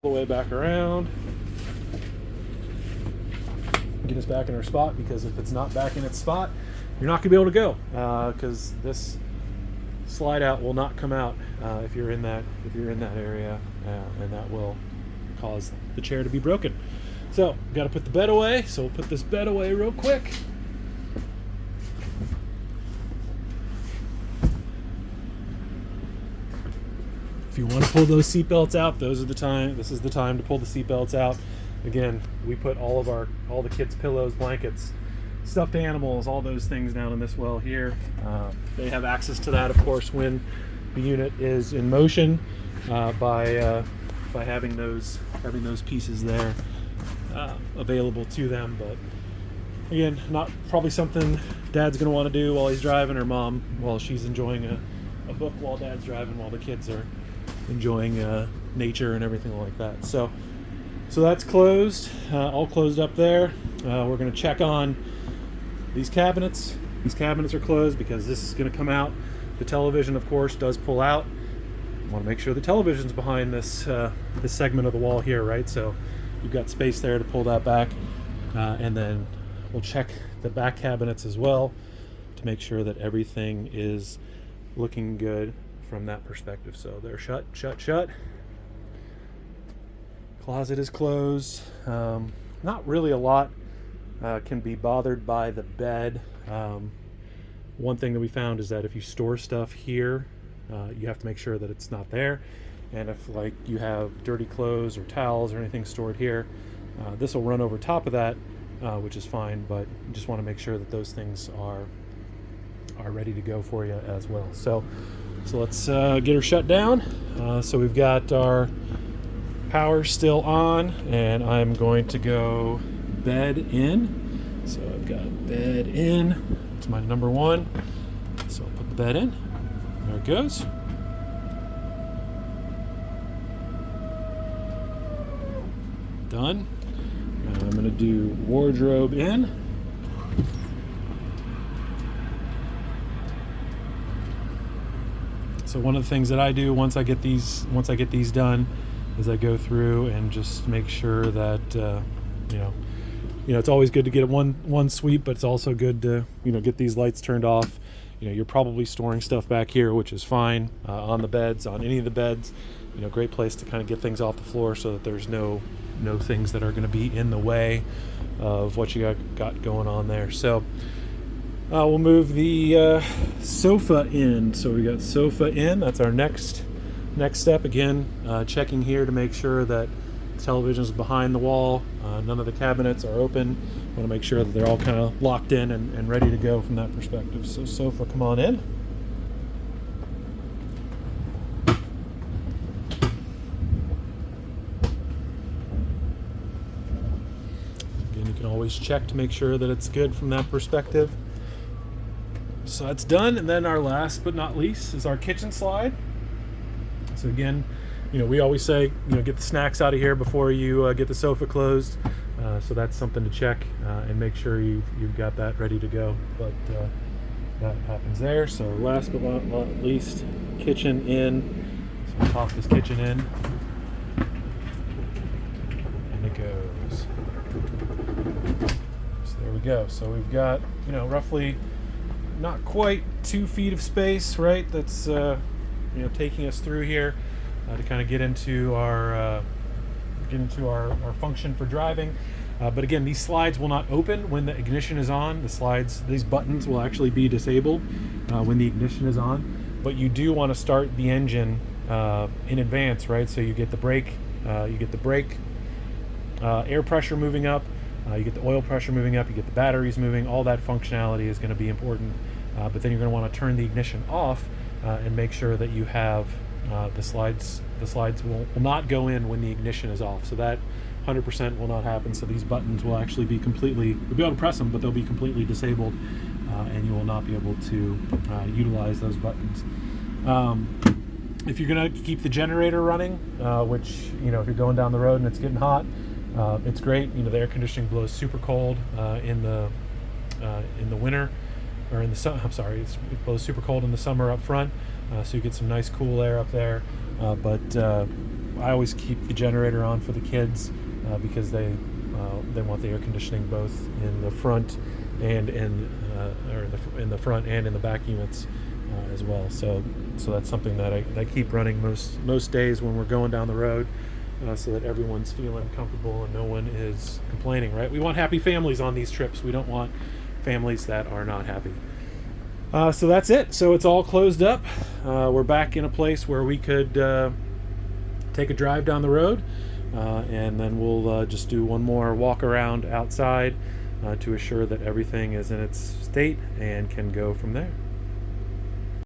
the way back around. Get us back in our spot, because if it's not back in its spot, you're not going to be able to go, because this slide out will not come out if you're in that area, and that will cause the chair to be broken. So got to put the bed away, so we'll put this bed away real quick. If you want to pull those seat belts out, this is the time to pull the seat belts out. Again, we put all the kids' pillows, blankets, stuffed animals, all those things down in this well here. They have access to that, of course, when the unit is in motion, by having those pieces there available to them. But again, not probably something Dad's going to want to do while he's driving, or Mom while she's enjoying a book while Dad's driving, while the kids are enjoying nature and everything like that. So that's closed, all closed up there. We're going to check on these cabinets. These cabinets are closed because this is going to come out. The television, of course, does pull out. I want to make sure the television's behind this segment of the wall here, right? So you've got space there to pull that back, and then we'll check the back cabinets as well to make sure that everything is looking good from that perspective. So they're shut. Closet is closed. Not really a lot can be bothered by the bed. One thing that we found is that if you store stuff here, you have to make sure that it's not there. And if, like, you have dirty clothes or towels or anything stored here, this will run over top of that, which is fine, but you just want to make sure that those things are ready to go for you as well. So let's get her shut down. So we've got our power still on, and I'm going to go bed in. So I've got bed in. It's my number one. So I'll put the bed in. There it goes. Done. Now I'm going to do wardrobe in. So one of the things that I do once I get these done is I go through and just make sure that it's always good to get one sweep, but it's also good to get these lights turned off. You're probably storing stuff back here, which is fine, on the beds, on any of the beds. Great place to kind of get things off the floor so that there's no things that are going to be in the way of what you got going on there. So we'll move the sofa in. So we got sofa in. That's our next step. Again, checking here to make sure that the television is behind the wall. None of the cabinets are open. Want to make sure that they're all kind of locked in and ready to go from that perspective. So sofa, come on in. Again, you can always check to make sure that it's good from that perspective. So that's done. And then our last but not least is our kitchen slide. So again, we always say, get the snacks out of here before you get the sofa closed. So that's something to check and make sure you've got that ready to go. But that happens there. So last but not least, kitchen in. So we'll pop this kitchen in. And it goes. So there we go. So we've got, roughly not quite 2 feet of space, right? That's taking us through here to kind of get into our function for driving. But again, these slides will not open when the ignition is on. These buttons will actually be disabled when the ignition is on. But you do want to start the engine in advance, right? So you get the brake, air pressure moving up, you get the oil pressure moving up, you get the batteries moving. All that functionality is going to be important. But then you're going to want to turn the ignition off and make sure that you have the slides will not go in when the ignition is off. So that 100% will not happen. So these buttons will actually be you'll be able to press them, but they'll be completely disabled, and you will not be able to utilize those buttons. If you're going to keep the generator running, which, if you're going down the road and it's getting hot, it's great. The air conditioning blows super cold in the winter, or in the summer. I'm sorry, it blows super cold in the summer up front, so you get some nice cool air up there. But I always keep the generator on for the kids because they want the air conditioning both in the front and in the front and in the back units as well. So that's something that I keep running most days when we're going down the road, so that everyone's feeling comfortable and no one is complaining. Right? We want happy families on these trips. We don't want families that are not happy. So that's it. So it's all closed up. We're back in a place where we could take a drive down the road, and then we'll just do one more walk around outside to assure that everything is in its state and can go from there.